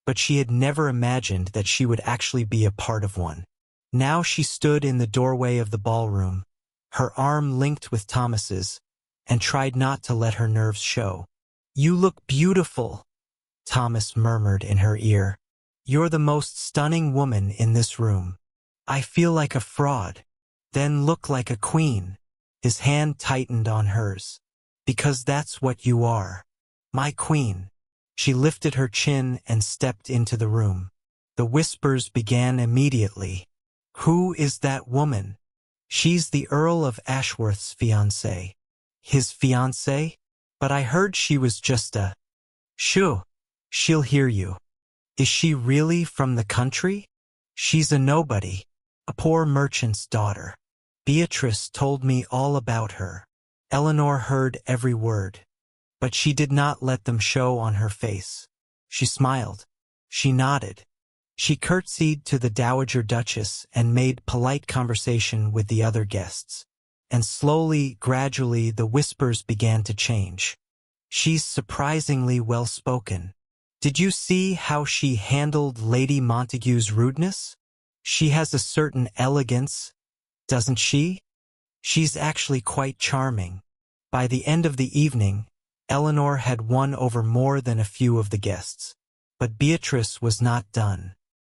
but she had never imagined that she would actually be a part of one. Now she stood in the doorway of the ballroom, her arm linked with Thomas's, and tried not to let her nerves show. "You look beautiful," Thomas murmured in her ear. "You're the most stunning woman in this room. I feel like a fraud, then look like a queen." His hand tightened on hers. "Because that's what you are. My queen." She lifted her chin and stepped into the room. The whispers began immediately. "Who is that woman?" "She's the Earl of Ashworth's fiancée." "His fiancée? But I heard she was just a—" "Shoo! She'll hear you." "Is she really from the country?" "She's a nobody, a poor merchant's daughter. Beatrice told me all about her." Eleanor heard every word, but she did not let them show on her face. She smiled. She nodded. She curtsied to the Dowager Duchess and made polite conversation with the other guests. And slowly, gradually, the whispers began to change. "She's surprisingly well-spoken. Did you see how she handled Lady Montague's rudeness? She has a certain elegance, doesn't she? She's actually quite charming." By the end of the evening, Eleanor had won over more than a few of the guests. But Beatrice was not done.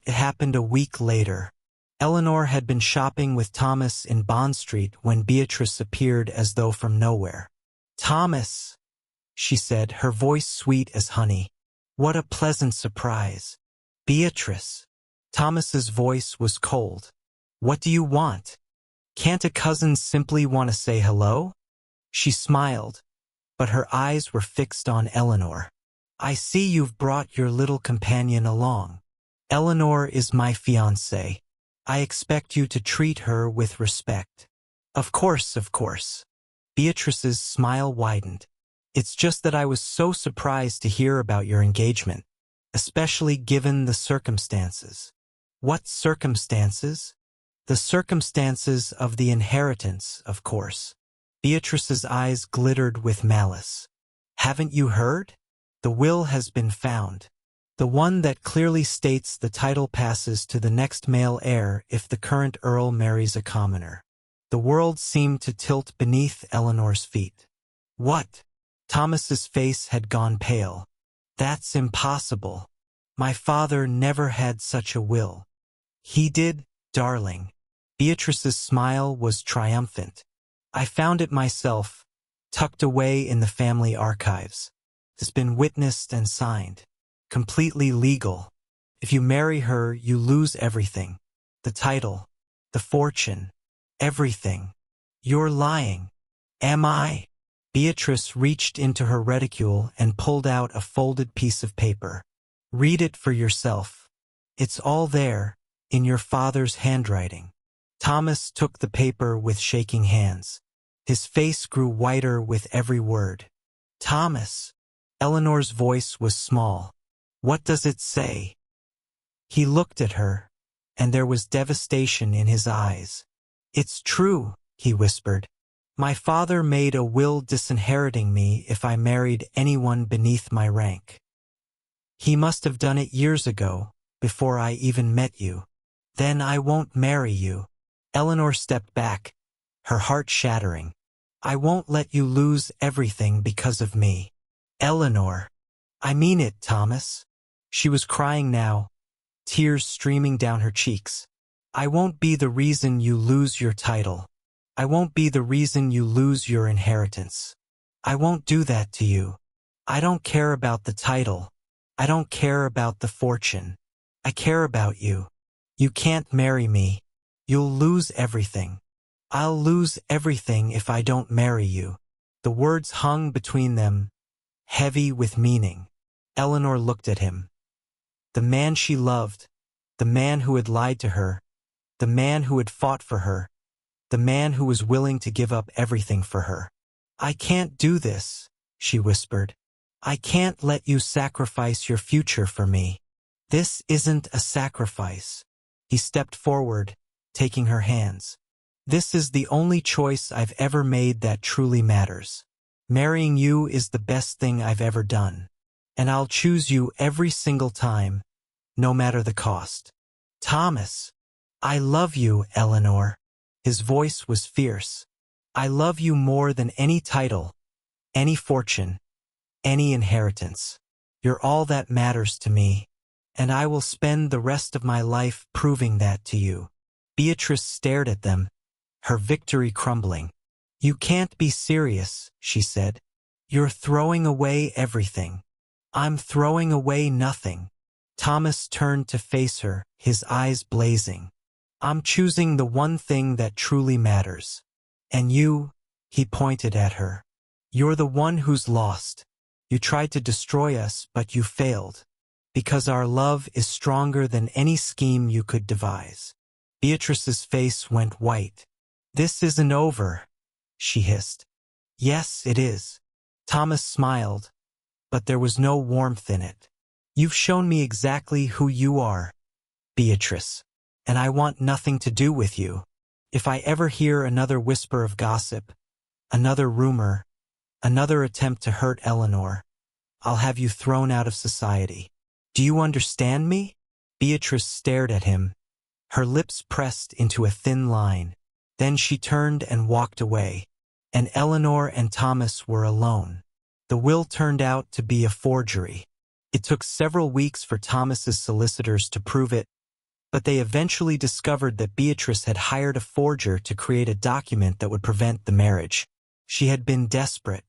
It happened a week later. Eleanor had been shopping with Thomas in Bond Street when Beatrice appeared as though from nowhere. "Thomas," she said, her voice sweet as honey. "What a pleasant surprise." "Beatrice." Thomas's voice was cold. "What do you want? Can't a cousin simply want to say hello?" She smiled, but her eyes were fixed on Eleanor. "I see you've brought your little companion along. Eleanor is my fiancée. I expect you to treat her with respect." Of course, of course." Beatrice's smile widened. "It's just that I was so surprised to hear about your engagement, especially given the circumstances." "What circumstances?" "The circumstances of the inheritance, of course." Beatrice's eyes glittered with malice. "Haven't you heard? The will has been found. The one that clearly states the title passes to the next male heir if the current earl marries a commoner." The world seemed to tilt beneath Eleanor's feet. "What?" Thomas's face had gone pale. "That's impossible. My father never had such a will." "He did, darling." Beatrice's smile was triumphant. "I found it myself, tucked away in the family archives. It's been witnessed and signed. Completely legal. If you marry her, you lose everything. The title, the fortune, everything." "You're lying." "Am I?" Beatrice reached into her reticule and pulled out a folded piece of paper. "Read it for yourself. It's all there, in your father's handwriting." Thomas took the paper with shaking hands. His face grew whiter with every word. "Thomas." Eleanor's voice was small. "What does it say?" He looked at her, and there was devastation in his eyes. "It's true," he whispered. "My father made a will disinheriting me if I married anyone beneath my rank. He must have done it years ago, before I even met you. Then I won't marry you." Eleanor stepped back, her heart shattering. "I won't let you lose everything because of me." "Eleanor." "I mean it, Thomas." She was crying now, tears streaming down her cheeks. "I won't be the reason you lose your title. I won't be the reason you lose your inheritance. I won't do that to you. I don't care about the title. I don't care about the fortune. I care about you. You can't marry me. You'll lose everything. I'll lose everything if I don't marry you." The words hung between them, heavy with meaning. Eleanor looked at him. The man she loved, the man who had lied to her, the man who had fought for her, the man who was willing to give up everything for her. "I can't do this," she whispered. "I can't let you sacrifice your future for me. This isn't a sacrifice." He stepped forward, taking her hands. "This is the only choice I've ever made that truly matters. Marrying you is the best thing I've ever done. And I'll choose you every single time, no matter the cost." "Thomas, I love you, Eleanor." His voice was fierce. "I love you more than any title, any fortune, any inheritance. You're all that matters to me, and I will spend the rest of my life proving that to you." Beatrice stared at them, her victory crumbling. "You can't be serious," she said. "You're throwing away everything." "I'm throwing away nothing." Thomas turned to face her, his eyes blazing. "I'm choosing the one thing that truly matters. And you," he pointed at her, "you're the one who's lost. You tried to destroy us, but you failed. Because our love is stronger than any scheme you could devise." Beatrice's face went white. "This isn't over," she hissed. "Yes, it is." Thomas smiled, but there was no warmth in it. "You've shown me exactly who you are, Beatrice, and I want nothing to do with you. If I ever hear another whisper of gossip, another rumor, another attempt to hurt Eleanor, I'll have you thrown out of society. Do you understand me?" Beatrice stared at him, her lips pressed into a thin line. Then she turned and walked away, and Eleanor and Thomas were alone. The will turned out to be a forgery. It took several weeks for Thomas's solicitors to prove it, but they eventually discovered that Beatrice had hired a forger to create a document that would prevent the marriage. She had been desperate,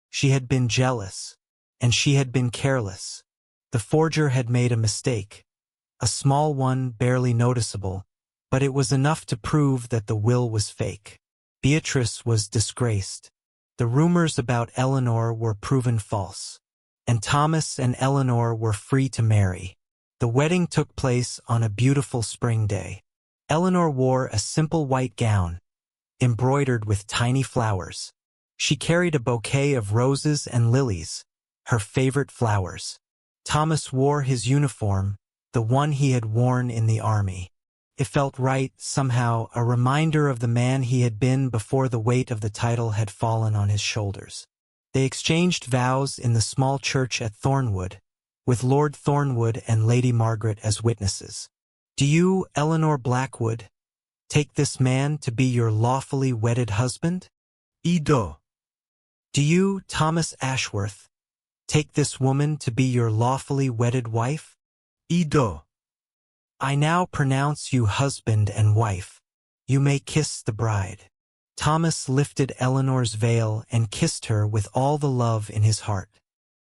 she had been jealous, and she had been careless. The forger had made a mistake, a small one barely noticeable, but it was enough to prove that the will was fake. Beatrice was disgraced. The rumors about Eleanor were proven false, and Thomas and Eleanor were free to marry. The wedding took place on a beautiful spring day. Eleanor wore a simple white gown, embroidered with tiny flowers. She carried a bouquet of roses and lilies, her favorite flowers. Thomas wore his uniform, the one he had worn in the army. It felt right, somehow, a reminder of the man he had been before the weight of the title had fallen on his shoulders. They exchanged vows in the small church at Thornwood, with Lord Thornwood and Lady Margaret as witnesses. "Do you, Eleanor Blackwood, take this man to be your lawfully wedded husband?" I do. "Do you, Thomas Ashworth, take this woman to be your lawfully wedded wife?" I do. "I now pronounce you husband and wife. You may kiss the bride." Thomas lifted Eleanor's veil and kissed her with all the love in his heart.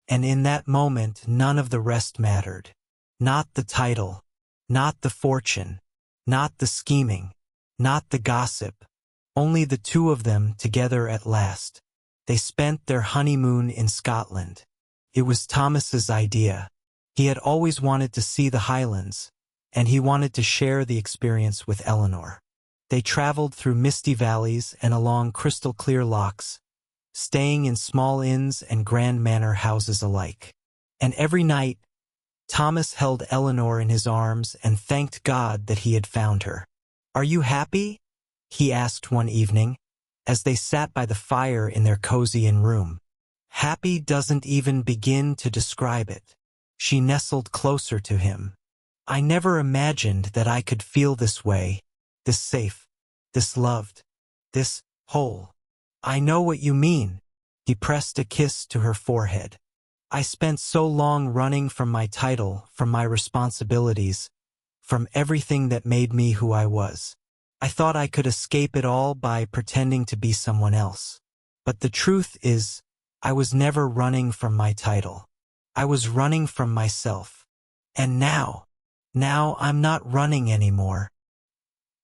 And in that moment none of the rest mattered. Not the title, not the fortune, not the scheming, not the gossip. Only the two of them together at last. They spent their honeymoon in Scotland. It was Thomas's idea. He had always wanted to see the Highlands, and he wanted to share the experience with Eleanor. They traveled through misty valleys and along crystal-clear lochs, staying in small inns and grand manor houses alike. And every night, Thomas held Eleanor in his arms and thanked God that he had found her. "Are you happy?" he asked one evening, as they sat by the fire in their cozy inn room. "Happy doesn't even begin to describe it." She nestled closer to him. "I never imagined that I could feel this way, this safe, this loved, this whole." "I know what you mean." He pressed a kiss to her forehead. "I spent so long running from my title, from my responsibilities, from everything that made me who I was. I thought I could escape it all by pretending to be someone else. But the truth is, I was never running from my title. I was running from myself. And now I'm not running anymore.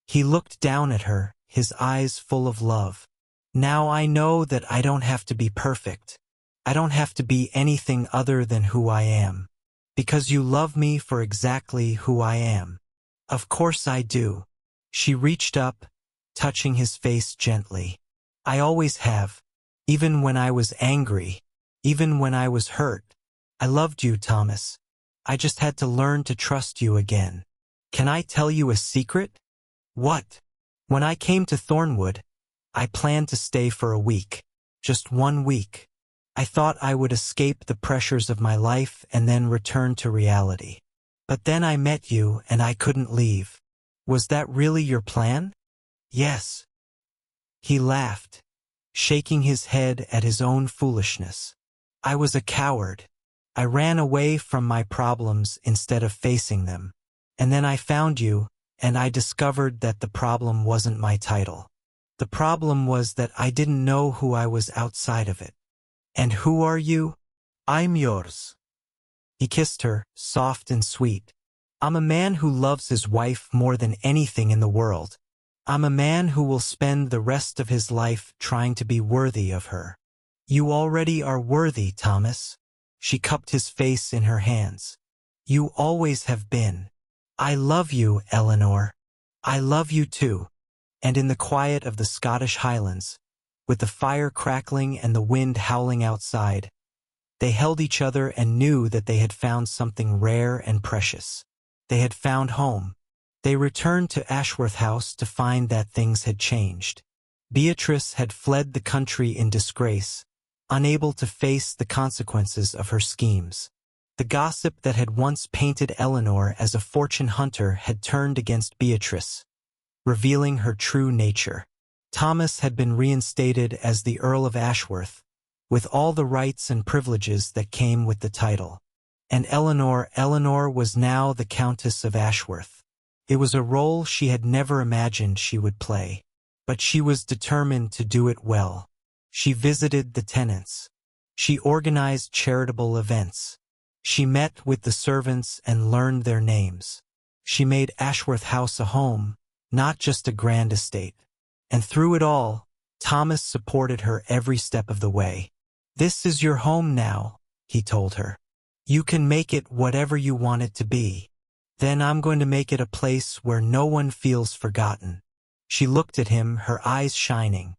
He looked down at her, his eyes full of love. Now I know that I don't have to be perfect. I don't have to be anything other than who I am. Because you love me for exactly who I am. Of course I do. She reached up, touching his face gently. I always have. Even when I was angry. Even when I was hurt. I loved you, Thomas. I just had to learn to trust you again. Can I tell you a secret? What? When I came to Thornwood, I planned to stay for a week. Just 1 week. I thought I would escape the pressures of my life and then return to reality. But then I met you and I couldn't leave. Was that really your plan? Yes. He laughed, shaking his head at his own foolishness. I was a coward. I ran away from my problems instead of facing them. And then I found you, and I discovered that the problem wasn't my title. The problem was that I didn't know who I was outside of it. And who are you? I'm yours. He kissed her, soft and sweet. I'm a man who loves his wife more than anything in the world. I'm a man who will spend the rest of his life trying to be worthy of her. You already are worthy, Thomas. She cupped his face in her hands. You always have been. I love you, Eleanor. I love you too. And in the quiet of the Scottish Highlands, with the fire crackling and the wind howling outside, they held each other and knew that they had found something rare and precious. They had found home. They returned to Ashworth House to find that things had changed. Beatrice had fled the country in disgrace, unable to face the consequences of her schemes. The gossip that had once painted Eleanor as a fortune hunter had turned against Beatrice, revealing her true nature. Thomas had been reinstated as the Earl of Ashworth, with all the rights and privileges that came with the title. And Eleanor was now the Countess of Ashworth. It was a role she had never imagined she would play, but she was determined to do it well. She visited the tenants. She organized charitable events. She met with the servants and learned their names. She made Ashworth House a home, not just a grand estate. And through it all, Thomas supported her every step of the way. This is your home now, he told her. You can make it whatever you want it to be. Then I'm going to make it a place where no one feels forgotten. She looked at him, her eyes shining.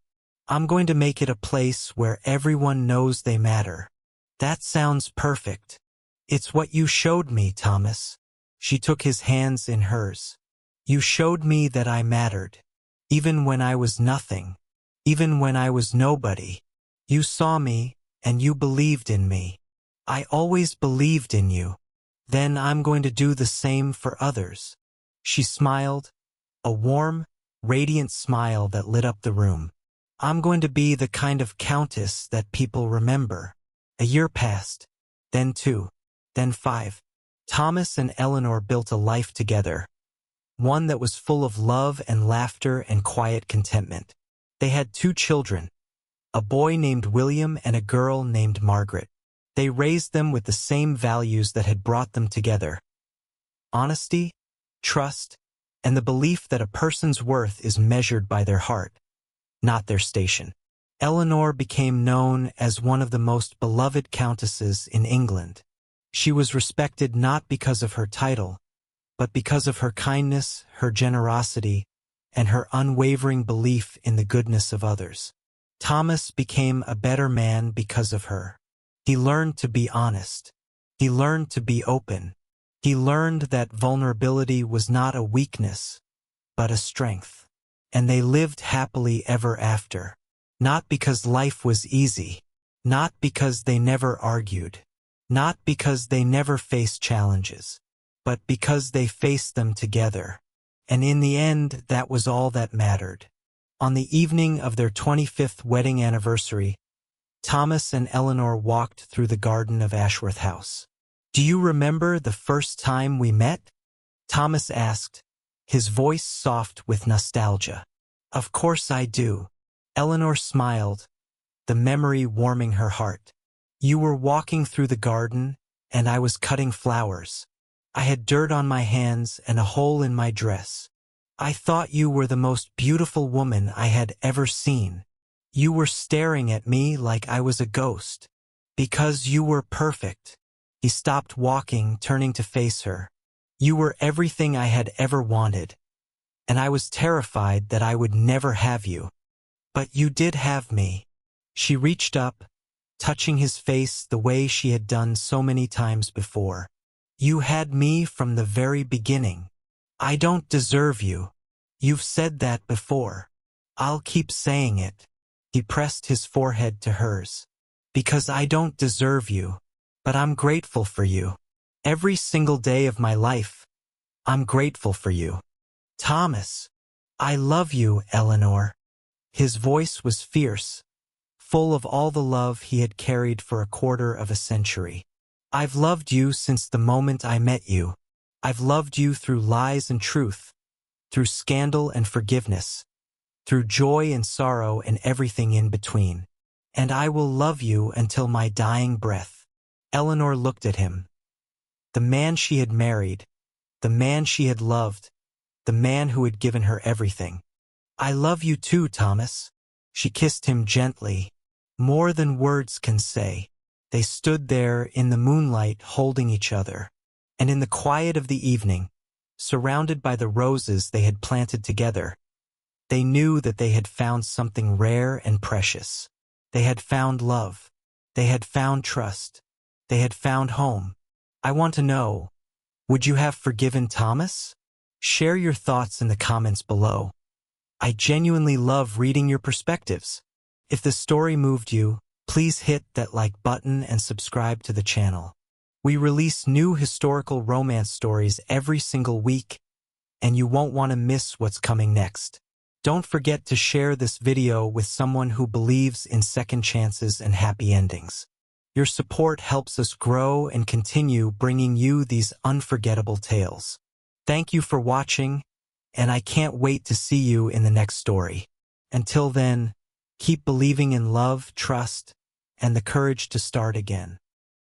I'm going to make it a place where everyone knows they matter. That sounds perfect. It's what you showed me, Thomas. She took his hands in hers. You showed me that I mattered. Even when I was nothing. Even when I was nobody. You saw me, and you believed in me. I always believed in you. Then I'm going to do the same for others. She smiled, a warm, radiant smile that lit up the room. I'm going to be the kind of countess that people remember. A year passed, then 2, then 5. Thomas and Eleanor built a life together, one that was full of love and laughter and quiet contentment. They had 2 children, a boy named William and a girl named Margaret. They raised them with the same values that had brought them together: honesty, trust, and the belief that a person's worth is measured by their heart, not their station. Eleanor became known as one of the most beloved countesses in England. She was respected not because of her title, but because of her kindness, her generosity, and her unwavering belief in the goodness of others. Thomas became a better man because of her. He learned to be honest. He learned to be open. He learned that vulnerability was not a weakness, but a strength. And they lived happily ever after. Not because life was easy. Not because they never argued. Not because they never faced challenges. But because they faced them together. And in the end, that was all that mattered. On the evening of their 25th wedding anniversary, Thomas and Eleanor walked through the garden of Ashworth House. Do you remember the first time we met? Thomas asked, his voice soft with nostalgia. Of course I do. Eleanor smiled, the memory warming her heart. You were walking through the garden, and I was cutting flowers. I had dirt on my hands and a hole in my dress. I thought you were the most beautiful woman I had ever seen. You were staring at me like I was a ghost. Because you were perfect. He stopped walking, turning to face her. You were everything I had ever wanted. And I was terrified that I would never have you. But you did have me. She reached up, touching his face the way she had done so many times before. You had me from the very beginning. I don't deserve you. You've said that before. I'll keep saying it. He pressed his forehead to hers. Because I don't deserve you. But I'm grateful for you. Every single day of my life, I'm grateful for you. Thomas. I love you, Eleanor. His voice was fierce, full of all the love he had carried for a quarter of a century. I've loved you since the moment I met you. I've loved you through lies and truth, through scandal and forgiveness, through joy and sorrow and everything in between. And I will love you until my dying breath. Eleanor looked at him. The man she had married, the man she had loved, the man who had given her everything. I love you too, Thomas. She kissed him gently, more than words can say. They stood there in the moonlight holding each other, and in the quiet of the evening, surrounded by the roses they had planted together, they knew that they had found something rare and precious. They had found love. They had found trust. They had found home. I want to know, would you have forgiven Thomas? Share your thoughts in the comments below. I genuinely love reading your perspectives. If the story moved you, please hit that like button and subscribe to the channel. We release new historical romance stories every single week, and you won't want to miss what's coming next. Don't forget to share this video with someone who believes in second chances and happy endings. Your support helps us grow and continue bringing you these unforgettable tales. Thank you for watching, and I can't wait to see you in the next story. Until then, keep believing in love, trust, and the courage to start again.